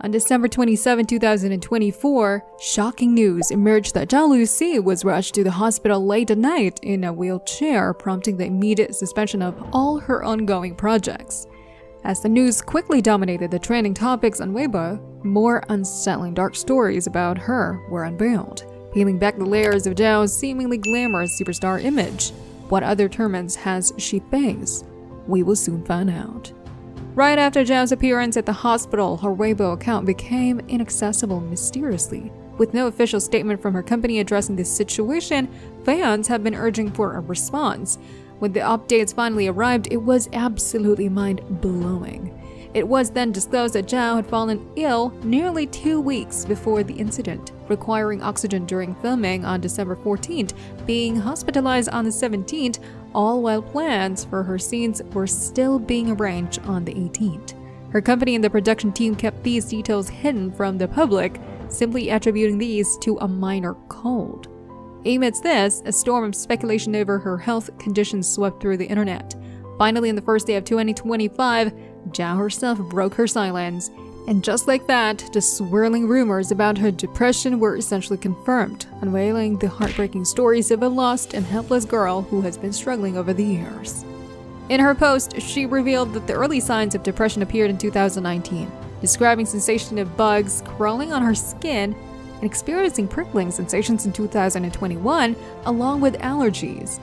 On December 27, 2024, shocking news emerged that Zhao Lusi was rushed to the hospital late at night in a wheelchair, prompting the immediate suspension of all her ongoing projects. As the news quickly dominated the trending topics on Weibo, more unsettling dark stories about her were unveiled, peeling back the layers of Zhao's seemingly glamorous superstar image. What other torments has she faced? We will soon find out. Right after Zhao's appearance at the hospital, her Weibo account became inaccessible mysteriously. With no official statement from her company addressing this situation, fans have been urging for a response. When the updates finally arrived, it was absolutely mind-blowing. It was then disclosed that Zhao had fallen ill nearly 2 weeks before the incident, requiring oxygen during filming on December 14th, being hospitalized on the 17th, all while plans for her scenes were still being arranged on the 18th. Her company and the production team kept these details hidden from the public, simply attributing these to a minor cold. Amidst this, a storm of speculation over her health conditions swept through the internet. Finally, on the first day of 2025, Zhao herself broke her silence, and just like that, the swirling rumors about her depression were essentially confirmed, unveiling the heartbreaking stories of a lost and helpless girl who has been struggling over the years. In her post, she revealed that the early signs of depression appeared in 2019, describing sensation of bugs crawling on her skin and experiencing prickling sensations in 2021, along with allergies.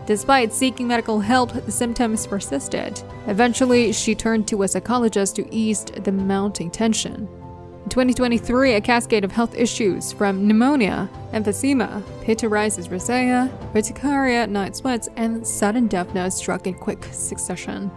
Despite seeking medical help, the symptoms persisted. Eventually, she turned to a psychologist to ease the mounting tension. In 2023, a cascade of health issues from pneumonia, emphysema, pityriasis rosacea, urticaria, night sweats, and sudden deafness struck in quick succession,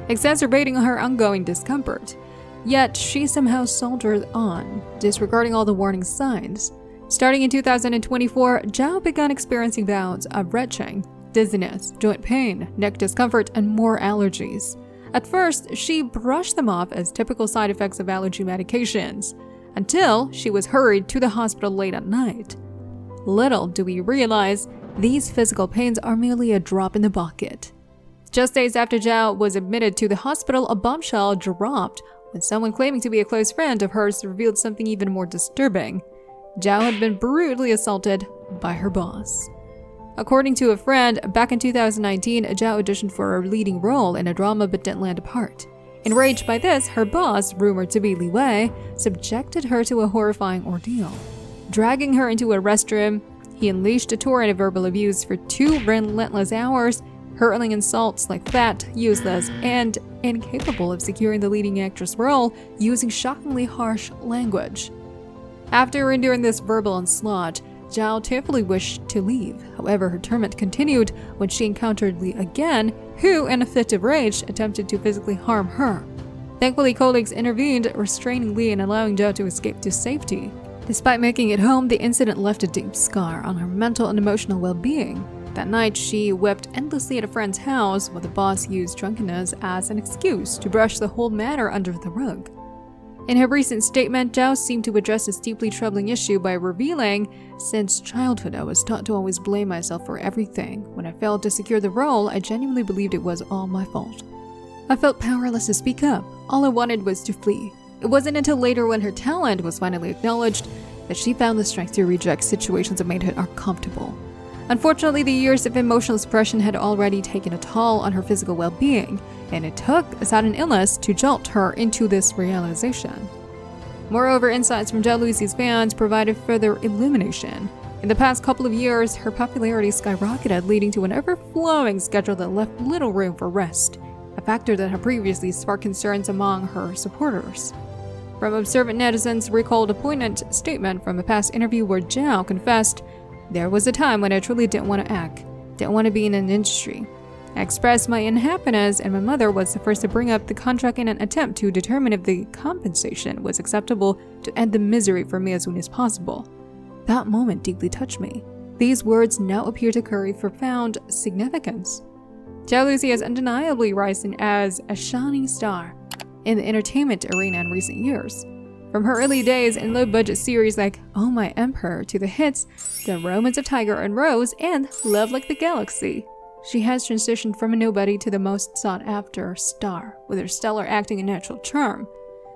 exacerbating her ongoing discomfort. Yet, she somehow soldiered on, disregarding all the warning signs. Starting in 2024, Zhao began experiencing bouts of retching, dizziness, joint pain, neck discomfort, and more allergies. At first, she brushed them off as typical side effects of allergy medications, until she was hurried to the hospital late at night. Little do we realize, these physical pains are merely a drop in the bucket. Just days after Zhao was admitted to the hospital, a bombshell dropped when someone claiming to be a close friend of hers revealed something even more disturbing. Zhao had been brutally assaulted by her boss. According to a friend, back in 2019, Zhao auditioned for a leading role in a drama but didn't land a part. Enraged by this, her boss, rumored to be Li Wei, subjected her to a horrifying ordeal. Dragging her into a restroom, he unleashed a torrent of verbal abuse for 2 relentless hours, hurling insults like fat, useless, and incapable of securing the leading actress role using shockingly harsh language. After enduring this verbal onslaught, Zhao tearfully wished to leave. However, her torment continued when she encountered Li again, who, in a fit of rage, attempted to physically harm her. Thankfully, colleagues intervened, restraining Li and allowing Zhao to escape to safety. Despite making it home, the incident left a deep scar on her mental and emotional well-being. That night, she wept endlessly at a friend's house while the boss used drunkenness as an excuse to brush the whole matter under the rug. In her recent statement, Zhao seemed to address this deeply troubling issue by revealing, "Since childhood, I was taught to always blame myself for everything. When I failed to secure the role, I genuinely believed it was all my fault. I felt powerless to speak up. All I wanted was to flee. It wasn't until later when her talent was finally acknowledged that she found the strength to reject situations that made her uncomfortable." Unfortunately, the years of emotional suppression had already taken a toll on her physical well-being, and it took a sudden illness to jolt her into this realization. Moreover, insights from Zhao Lusi's fans provided further illumination. In the past couple of years, her popularity skyrocketed, leading to an ever-flowing schedule that left little room for rest, a factor that had previously sparked concerns among her supporters. From observant netizens recalled a poignant statement from a past interview where Zhao confessed, "There was a time when I truly didn't want to act, didn't want to be in an industry. I expressed my unhappiness, and my mother was the first to bring up the contract in an attempt to determine if the compensation was acceptable to end the misery for me as soon as possible. That moment deeply touched me. These words now appear to carry profound significance." Zhao Lusi has undeniably risen as a shining star in the entertainment arena in recent years. From her early days in low-budget series like Oh My Emperor to the hits The Romance of Tiger and Rose and Love Like the Galaxy, she has transitioned from a nobody to the most sought-after star, with her stellar acting and natural charm.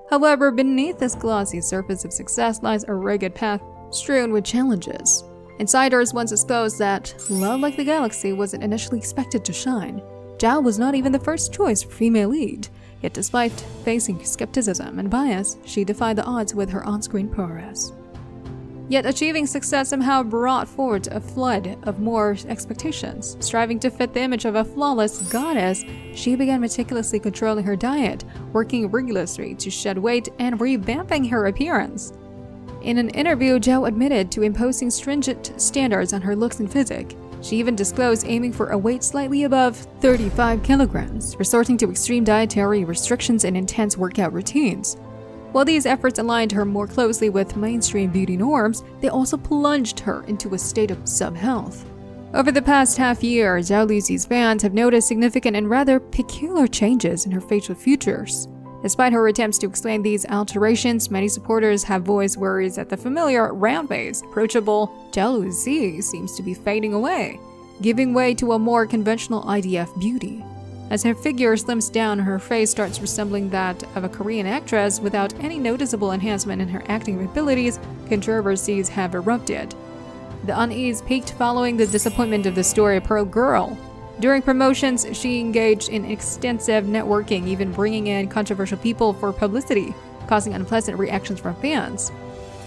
However, beneath this glossy surface of success lies a rugged path strewn with challenges. Insiders once disclosed that Love Like the Galaxy wasn't initially expected to shine. Zhao was not even the first choice for female lead, yet despite facing skepticism and bias, she defied the odds with her on-screen prowess. Yet achieving success somehow brought forward a flood of more expectations. Striving to fit the image of a flawless goddess, she began meticulously controlling her diet, working rigorously to shed weight, and revamping her appearance. In an interview, Zhao admitted to imposing stringent standards on her looks and physique. She even disclosed aiming for a weight slightly above 35 kilograms, resorting to extreme dietary restrictions and intense workout routines. While these efforts aligned her more closely with mainstream beauty norms, they also plunged her into a state of sub-health. Over the past half year, Zhao Lusi's fans have noticed significant and rather peculiar changes in her facial features. Despite her attempts to explain these alterations, many supporters have voiced worries that the familiar, round-faced, approachable Zhao Lusi seems to be fading away, giving way to a more conventional idea of beauty. As her figure slims down, her face starts resembling that of a Korean actress without any noticeable enhancement in her acting abilities. Controversies have erupted. The unease peaked following the disappointment of the story Pearl Girl. During promotions, she engaged in extensive networking, even bringing in controversial people for publicity, causing unpleasant reactions from fans.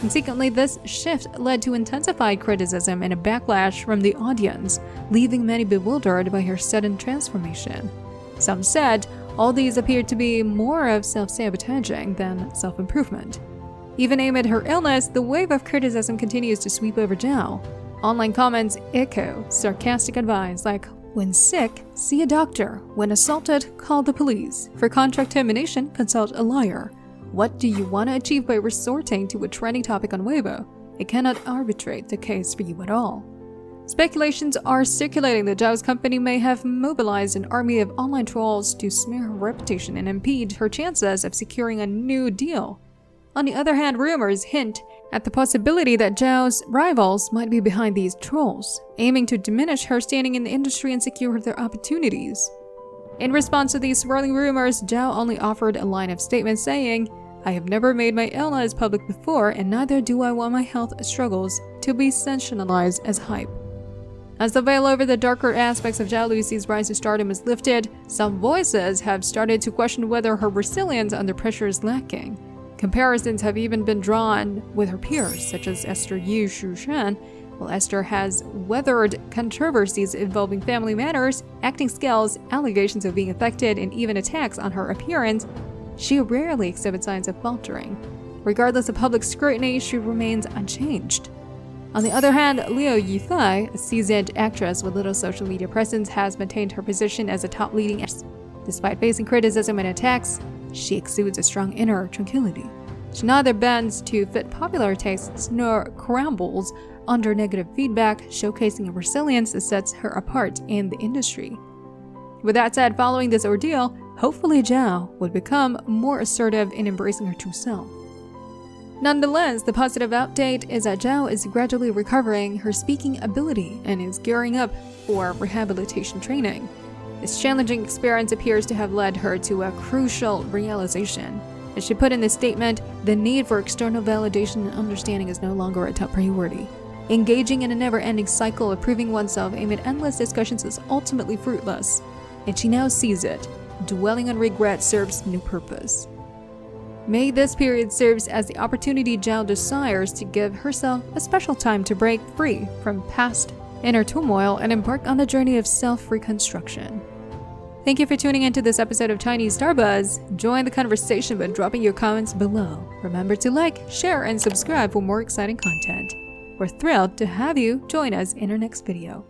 Consequently, this shift led to intensified criticism and a backlash from the audience, leaving many bewildered by her sudden transformation. Some said all these appeared to be more of self-sabotaging than self-improvement. Even amid her illness, the wave of criticism continues to sweep over Zhao. Online comments echo sarcastic advice like, "When sick, see a doctor. When assaulted, call the police. For contract termination, consult a lawyer. What do you want to achieve by resorting to a trending topic on Weibo? It cannot arbitrate the case for you at all." Speculations are circulating that Zhao's company may have mobilized an army of online trolls to smear her reputation and impede her chances of securing a new deal. On the other hand, rumors hint at the possibility that Zhao's rivals might be behind these trolls, aiming to diminish her standing in the industry and secure their opportunities. In response to these swirling rumors, Zhao only offered a line of statements saying, "I have never made my illness public before, and neither do I want my health struggles to be sensationalized as hype." As the veil over the darker aspects of Zhao Lusi's rise to stardom is lifted, some voices have started to question whether her resilience under pressure is lacking. Comparisons have even been drawn with her peers, such as Esther Yu Shushan. While Esther has weathered controversies involving family matters, acting skills, allegations of being affected, and even attacks on her appearance, she rarely exhibits signs of faltering. Regardless of public scrutiny, she remains unchanged. On the other hand, Liu Yifei, a seasoned actress with little social media presence, has maintained her position as a top leading actress. Despite facing criticism and attacks, she exudes a strong inner tranquility. She neither bends to fit popular tastes nor crumbles under negative feedback, showcasing a resilience that sets her apart in the industry. With that said, following this ordeal, hopefully Zhao would become more assertive in embracing her true self. Nonetheless, the positive update is that Zhao is gradually recovering her speaking ability and is gearing up for rehabilitation training. This challenging experience appears to have led her to a crucial realization. As she put in this statement, the need for external validation and understanding is no longer a top priority. Engaging in a never-ending cycle of proving oneself amid endless discussions is ultimately fruitless, and she now sees it. Dwelling on regret serves no purpose. May this period serve as the opportunity Zhao desires to give herself a special time to break free from past inner turmoil and embark on the journey of self-reconstruction. Thank you for tuning into this episode of Chinese Star Buzz. Join the conversation by dropping your comments below. Remember to like, share, and subscribe for more exciting content. We're thrilled to have you join us in our next video.